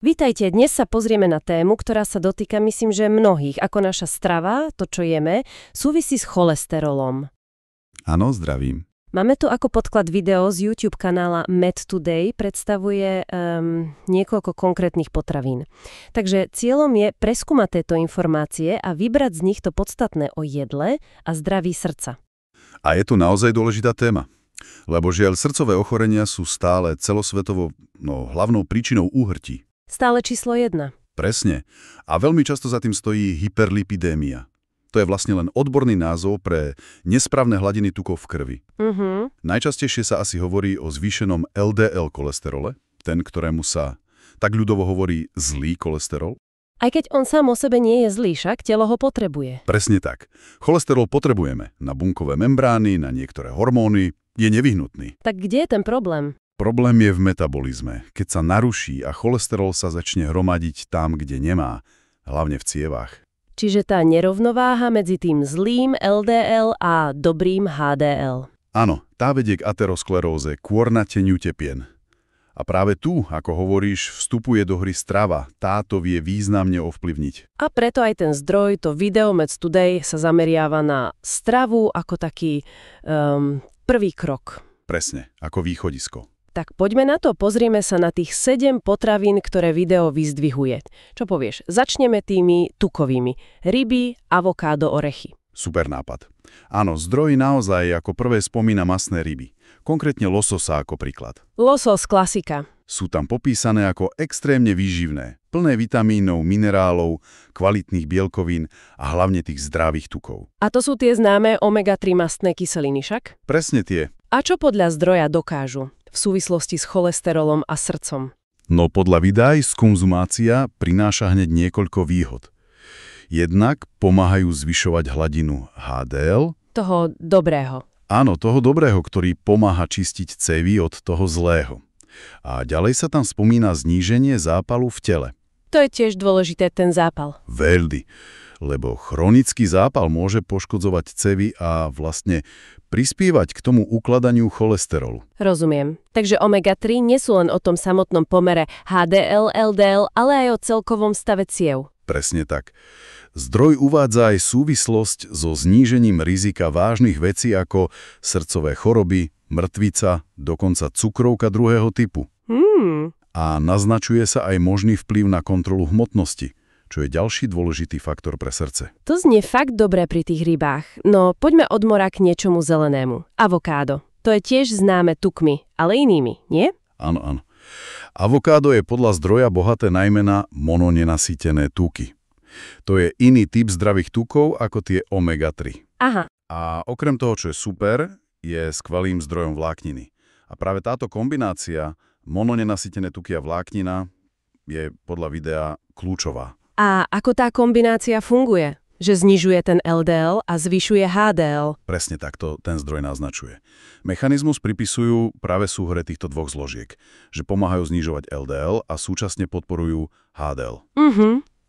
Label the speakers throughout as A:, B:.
A: Vítajte, dnes sa pozrieme na tému, ktorá sa dotýka, myslím, že mnohých, ako naša strava, to, čo jeme, súvisí s cholesterolom.
B: Áno, zdravím.
A: Máme tu ako podklad video z YouTube kanála MedToday, predstavuje niekoľko konkrétnych potravín. Takže cieľom je preskúmať tieto informácie a vybrať z nich to podstatné o jedle a zdraví srdca.
B: A je tu naozaj dôležitá téma. Lebo žiaľ, srdcové ochorenia sú stále celosvetovo hlavnou príčinou úmrtí.
A: Stále číslo 1.
B: Presne. A veľmi často za tým stojí hyperlipidémia. To je vlastne len odborný názov pre nesprávne hladiny tukov v krvi. Najčastejšie sa asi hovorí o zvýšenom LDL cholesterole, ten, ktorému sa tak ľudovo hovorí zlý cholesterol.
A: Aj keď on sám o sebe nie je zlý, však telo ho potrebuje.
B: Presne tak. Cholesterol potrebujeme na bunkové membrány, na niektoré hormóny, je nevyhnutný.
A: Tak kde je ten problém?
B: Problém je v metabolizme, keď sa naruší a cholesterol sa začne hromadiť tam, kde nemá, hlavne v cievách.
A: Čiže tá nerovnováha medzi tým zlým LDL a dobrým HDL.
B: Áno, tá vedie k ateroskleróze, k ornateniu tepien. A práve tu, ako hovoríš, vstupuje do hry strava. Táto vie významne ovplyvniť.
A: A preto aj ten zdroj, to video MedToday sa zameriava na stravu ako taký prvý krok.
B: Presne, ako východisko.
A: Tak poďme na to, pozrieme sa na tých 7 potravín, ktoré video vyzdvihuje. Čo povieš? Začneme tými tukovými. Ryby, avokádo, orechy.
B: Super nápad. Áno, zdroj naozaj ako prvé spomína masné ryby. Konkrétne lososa ako príklad.
A: Losos, klasika.
B: Sú tam popísané ako extrémne výživné, plné vitamínov, minerálov, kvalitných bielkovín a hlavne tých zdravých tukov.
A: A to sú tie známe omega-3 mastné kyseliny však?
B: Presne tie.
A: A čo podľa zdroja dokážu v súvislosti s cholesterolom a srdcom?
B: No podľa videí konzumácia prináša hneď niekoľko výhod. Jednak pomáhajú zvyšovať hladinu HDL.
A: Toho dobrého.
B: Áno, toho dobrého, ktorý pomáha čistiť cévy od toho zlého. A ďalej sa tam spomína zníženie zápalu v tele.
A: To je tiež dôležité, ten zápal.
B: Veľmi, lebo chronický zápal môže poškodzovať cévy a vlastne prispievať k tomu ukladaniu cholesterolu.
A: Rozumiem. Takže omega-3 nie sú len o tom samotnom pomere HDL, LDL, ale aj o celkovom stave ciev.
B: Presne tak. Zdroj uvádza aj súvislosť so znížením rizika vážnych vecí ako srdcové choroby, mŕtvica, dokonca cukrovka druhého typu. A naznačuje sa aj možný vplyv na kontrolu hmotnosti, čo je ďalší dôležitý faktor pre srdce.
A: To znie fakt dobre pri tých rybách. No poďme od mora k niečomu zelenému. Avokádo. To je tiež známe tukmi, ale inými, nie?
B: Áno, áno. Avokádo je podľa zdroja bohaté najmä na mononenasýtené tuky. To je iný typ zdravých tukov ako tie omega-3.
A: Aha.
B: A okrem toho, čo je super, je skvelým zdrojom vlákniny. A práve táto kombinácia mononenasýtené tuky a vláknina je podľa videa kľúčová.
A: A ako tá kombinácia funguje? Že znižuje ten LDL a zvyšuje HDL.
B: Presne takto ten zdroj naznačuje. Mechanizmus pripisujú práve súhre týchto dvoch zložiek, že pomáhajú znižovať LDL a súčasne podporujú HDL.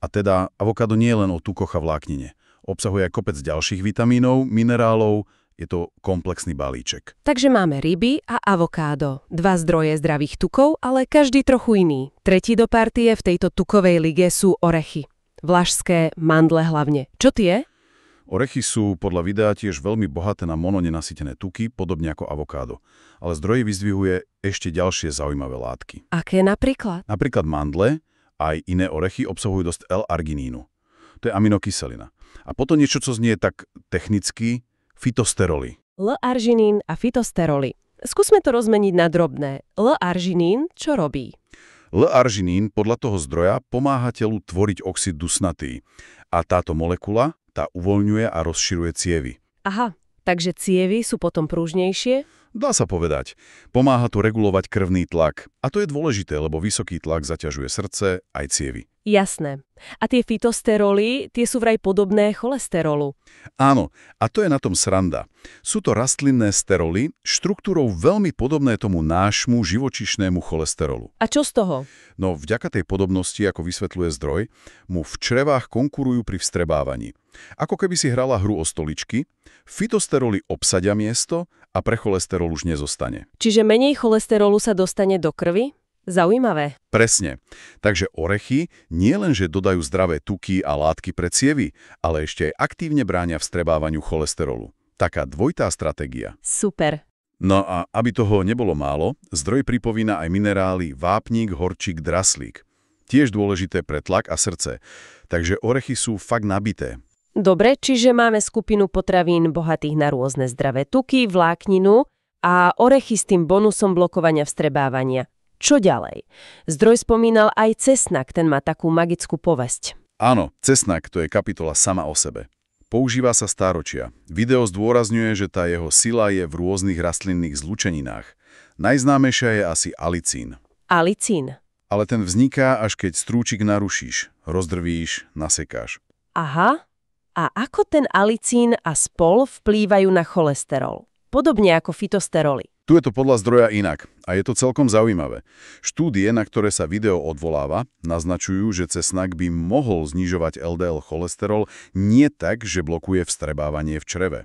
B: A teda avokádo nie je len o tukoch a vláknine. Obsahuje aj kopec ďalších vitamínov, minerálov, je to komplexný balíček.
A: Takže máme ryby a avokádo. 2 zdroje zdravých tukov, ale každý trochu iný. Tretí do partie v tejto tukovej lige sú orechy. Vlašské, mandle hlavne. Čo tie?
B: Orechy sú podľa videa tiež veľmi bohaté na mononenasýtené tuky, podobne ako avokádo. Ale zdroj vyzdvihuje ešte ďalšie zaujímavé látky.
A: Aké napríklad?
B: Napríklad mandle, aj iné orechy obsahujú dosť L-arginínu. To je aminokyselina. A potom niečo, čo znie tak technicky, fytosteroly.
A: L-arginín a fytosteroly. Skúsme to rozmeniť na drobné. L-arginín čo robí?
B: L-arginín podľa toho zdroja pomáha telu tvoriť oxid dusnatý. A táto molekula tá uvoľňuje a rozširuje cievy.
A: Aha, takže cievy sú potom pružnejšie?
B: Dá sa povedať. Pomáha tu regulovať krvný tlak. A to je dôležité, lebo vysoký tlak zaťažuje srdce aj cievy.
A: Jasné. A tie fytosteroly, tie sú vraj podobné cholesterolu.
B: Áno, a to je na tom sranda. Sú to rastlinné steroly, štruktúrou veľmi podobné tomu nášmu živočíšnému cholesterolu.
A: A čo z toho?
B: No vďaka tej podobnosti, ako vysvetľuje zdroj, mu v črevách konkurujú pri vstrebávaní. Ako keby si hrala hru o stoličky, fytosteroly obsadia miesto a pre cholesterol už nezostane.
A: Čiže menej cholesterolu sa dostane do krvi? Zaujímavé.
B: Presne. Takže orechy nielenže dodajú zdravé tuky a látky pre cievy, ale ešte aj aktívne bránia vstrebávaniu cholesterolu. Taká dvojitá stratégia.
A: Super.
B: No a aby toho nebolo málo, zdroj pripomína aj minerály vápnik, horčík, draslík. Tiež dôležité pre tlak a srdce. Takže orechy sú fakt nabité.
A: Dobre, čiže máme skupinu potravín bohatých na rôzne zdravé tuky, vlákninu a orechy s tým bonusom blokovania vstrebávania. Čo ďalej? Zdroj spomínal aj cesnak, ten má takú magickú povesť.
B: Áno, cesnak to je kapitola sama o sebe. Používa sa stáročia. Video zdôrazňuje, že tá jeho sila je v rôznych rastlinných zlučeninách. Najznámejšia je asi alicín.
A: Alicín.
B: Ale ten vzniká, až keď strúčik narušíš, rozdrvíš, nasekáš.
A: Aha. A ako ten alicín a spol vplývajú na cholesterol? Podobne ako fitosteroly.
B: Tu je to podľa zdroja inak a je to celkom zaujímavé. Štúdie, na ktoré sa video odvoláva, naznačujú, že cesnak by mohol znižovať LDL cholesterol nie tak, že blokuje vstrebávanie v čreve.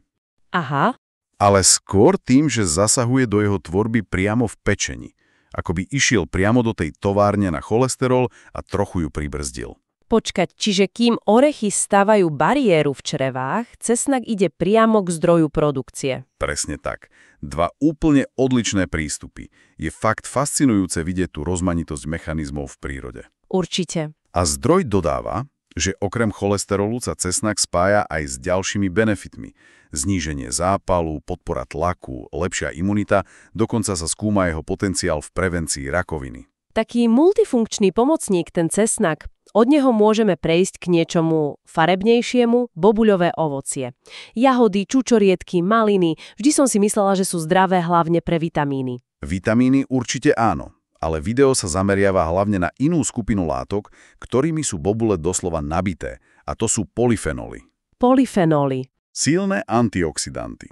A: Aha.
B: Ale skôr tým, že zasahuje do jeho tvorby priamo v pečeni. Ako by išiel priamo do tej továrne na cholesterol a trochu ju pribrzdil.
A: Počkať, čiže kým orechy stavajú bariéru v črevách, cesnak ide priamo k zdroju produkcie.
B: Presne tak. Dva úplne odlišné prístupy. Je fakt fascinujúce vidieť tú rozmanitosť mechanizmov v prírode.
A: Určite.
B: A zdroj dodáva, že okrem cholesterolu sa cesnak spája aj s ďalšími benefitmi. Zníženie zápalu, podpora tlaku, lepšia imunita, dokonca sa skúma jeho potenciál v prevencii rakoviny.
A: Taký multifunkčný pomocník, ten cesnak. Od neho môžeme prejsť k niečomu farebnejšiemu, bobuľové ovocie. Jahody, čučoriedky, maliny, vždy som si myslela, že sú zdravé hlavne pre vitamíny.
B: Vitamíny určite áno, ale video sa zameriava hlavne na inú skupinu látok, ktorými sú bobule doslova nabité, a to sú polyfenoly.
A: Polyfenoly.
B: Silné antioxidanty.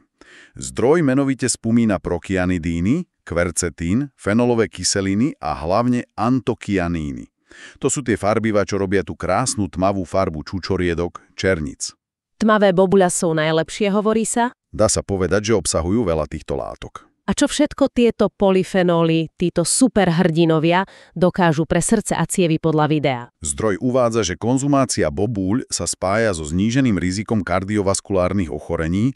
B: Zdroj menovite spomína prokianidíny, kvercetín, fenolové kyseliny a hlavne antokianíny. To sú tie farbivá, čo robia tú krásnu tmavú farbu čučoriedok, černic.
A: Tmavé bobuľa sú najlepšie, hovorí sa?
B: Dá sa povedať, že obsahujú veľa týchto látok.
A: A čo všetko tieto polyfenóly, títo superhrdinovia, dokážu pre srdce a cievy podľa videa?
B: Zdroj uvádza, že konzumácia bobúľ sa spája so zníženým rizikom kardiovaskulárnych ochorení,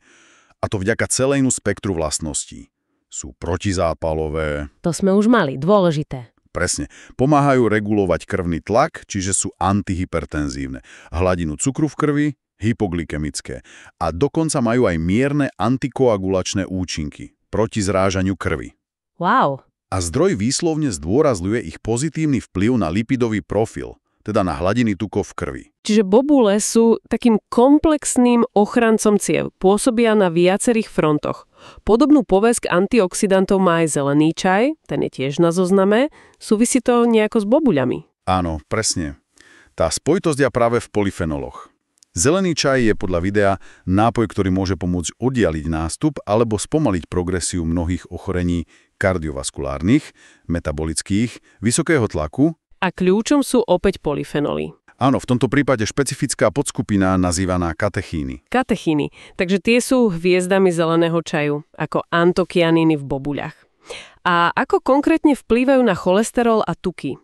B: a to vďaka celému spektru vlastností. Sú protizápalové.
A: To sme už mali, dôležité.
B: Presne. Pomáhajú regulovať krvný tlak, čiže sú antihypertenzívne. Hladinu cukru v krvi, hypoglykemické. A dokonca majú aj mierne antikoagulačné účinky proti zrážaniu krvi.
A: Wow.
B: A zdroj výslovne zdôrazňuje ich pozitívny vplyv na lipidový profil, teda na hladiny tukov v krvi.
C: Čiže bobule sú takým komplexným ochrancom ciev, pôsobia na viacerých frontoch. Podobnú povesť antioxidantov má aj zelený čaj, ten je tiež na zozname, súvisí to nejako s bobuľami.
B: Áno, presne. Tá spojitosť je práve v polyfenoloch. Zelený čaj je podľa videa nápoj, ktorý môže pomôcť oddialiť nástup alebo spomaliť progresiu mnohých ochorení kardiovaskulárnych, metabolických, vysokého tlaku.
C: A kľúčom sú opäť polyfenoly.
B: Áno, v tomto prípade špecifická podskupina nazývaná katechíny.
C: Katechíny, takže tie sú hviezdami zeleného čaju, ako antokianiny v bobuľach. A ako konkrétne vplývajú na cholesterol a tuky?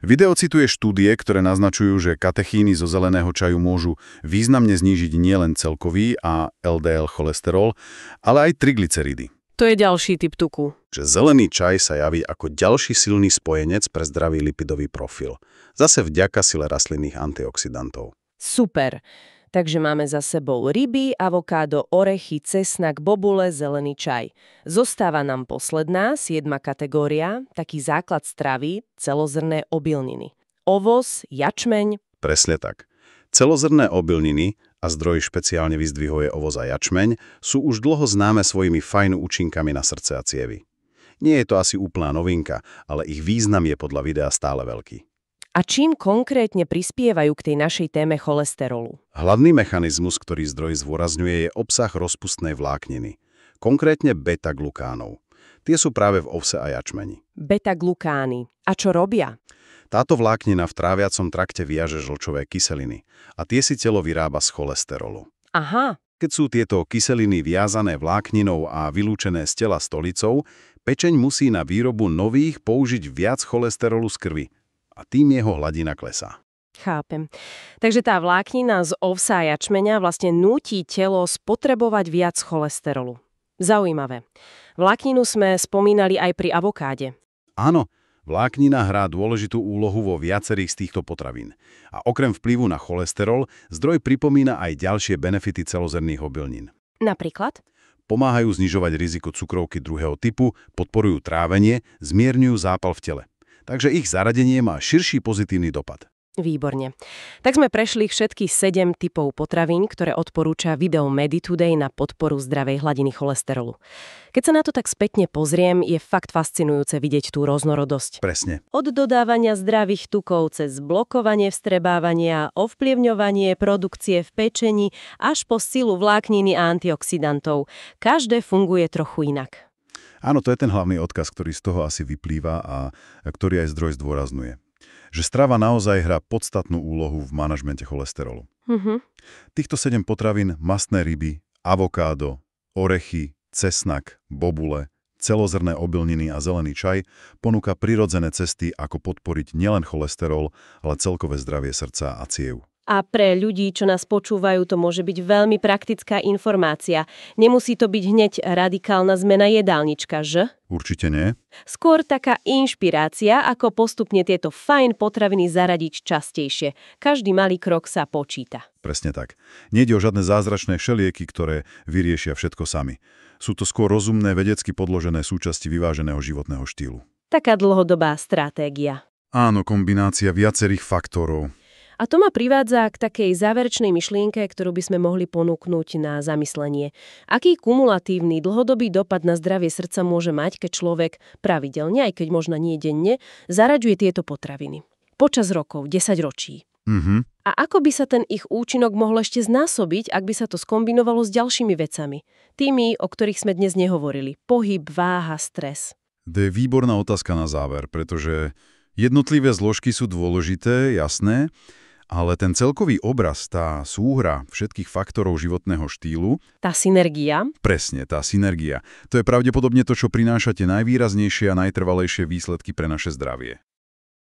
B: Video cituje štúdie, ktoré naznačujú, že katechíny zo zeleného čaju môžu významne znížiť nielen celkový a LDL cholesterol, ale aj triglyceridy.
C: To je ďalší typ tuku.
D: Že zelený čaj sa javí ako ďalší silný spojenec pre zdravý lipidový profil. Zase vďaka sile rastlinných antioxidantov.
A: Super. Takže máme za sebou ryby, avokádo, orechy, cesnak, bobule, zelený čaj. Zostáva nám posledná, 7. kategória, taký základ stravy, celozrnné obilniny. Ovoz, jačmeň.
D: Presne tak. Celozrnné obilniny, a zdroj špeciálne vyzdvihuje ovoz a jačmeň, sú už dlho známe svojimi fajn účinkami na srdce a cievy. Nie je to asi úplná novinka, ale ich význam je podľa videa stále veľký.
A: A čím konkrétne prispievajú k tej našej téme cholesterolu?
D: Hlavný mechanizmus, ktorý zdroj zdôrazňuje, je obsah rozpustnej vlákniny, konkrétne beta-glukánov. Tie sú práve v ovse a jačmeni.
A: Beta-glukány. A čo robia?
D: Táto vláknina v tráviacom trakte viaže žlčové kyseliny a tie si telo vyrába z cholesterolu.
A: Aha.
D: Keď sú tieto kyseliny viazané vlákninou a vylúčené z tela stolicou, Pečeň musí na výrobu nových použiť viac cholesterolu z krvi a tým jeho hladina klesá.
A: Chápem. Takže tá vláknina z ovsa a jačmeňa vlastne núti telo spotrebovať viac cholesterolu. Zaujímavé. Vlákninu sme spomínali aj pri avokáde.
D: Áno, vláknina hrá dôležitú úlohu vo viacerých z týchto potravín. A okrem vplyvu na cholesterol, zdroj pripomína aj ďalšie benefity celozrnných obilnín.
A: Napríklad?
D: Pomáhajú znižovať riziko cukrovky druhého typu, podporujú trávenie, zmierňujú zápal v tele. Takže ich zaradenie má širší pozitívny dopad.
A: Výborne. Tak sme prešli všetky 7 typov potravín, ktoré odporúča video Meditoday na podporu zdravej hladiny cholesterolu. Keď sa na to tak spätne pozriem, je fakt fascinujúce vidieť tú rôznorodosť.
D: Presne.
A: Od dodávania zdravých tukov cez blokovanie vstrebávania, ovplyvňovanie produkcie v pečení až po silu vlákniny a antioxidantov. Každé funguje trochu inak.
B: Áno, to je ten hlavný odkaz, ktorý z toho asi vyplýva a ktorý aj zdroj zdôrazňuje. Že strava naozaj hrá podstatnú úlohu v manažmente cholesterolu. Týchto 7 potravín, mastné ryby, avokádo, orechy, cesnak, bobule, celozrné obilniny a zelený čaj ponúka prirodzené cesty, ako podporiť nielen cholesterol, ale celkové zdravie srdca a ciev.
A: A pre ľudí, čo nás počúvajú, to môže byť veľmi praktická informácia. Nemusí to byť hneď radikálna zmena jedálnička, že?
B: Určite nie.
A: Skôr taká inšpirácia, ako postupne tieto fajn potraviny zaradiť častejšie. Každý malý krok sa počíta.
B: Presne tak. Nejde o žiadne zázračné všelieky, ktoré vyriešia všetko sami. Sú to skôr rozumné, vedecky podložené súčasti vyváženého životného štýlu.
A: Taká dlhodobá stratégia.
B: Áno, kombinácia viacerých faktorov.
A: A to ma privádza k takej záverečnej myšlienke, ktorú by sme mohli ponúknuť na zamyslenie. Aký kumulatívny dlhodobý dopad na zdravie srdca môže mať, keď človek pravidelne, aj keď možno nie denne, zaraďuje tieto potraviny? Počas rokov, 10 ročí. A ako by sa ten ich účinok mohol ešte znásobiť, ak by sa to skombinovalo s ďalšími vecami? Tými, o ktorých sme dnes nehovorili. Pohyb, váha, stres.
B: To je výborná otázka na záver, pretože jednotlivé zložky sú dôležité, jasné, ale ten celkový obraz, tá súhra všetkých faktorov životného štýlu...
A: Tá synergia.
B: Presne, tá synergia. To je pravdepodobne to, čo prináša tie najvýraznejšie a najtrvalejšie výsledky pre naše zdravie.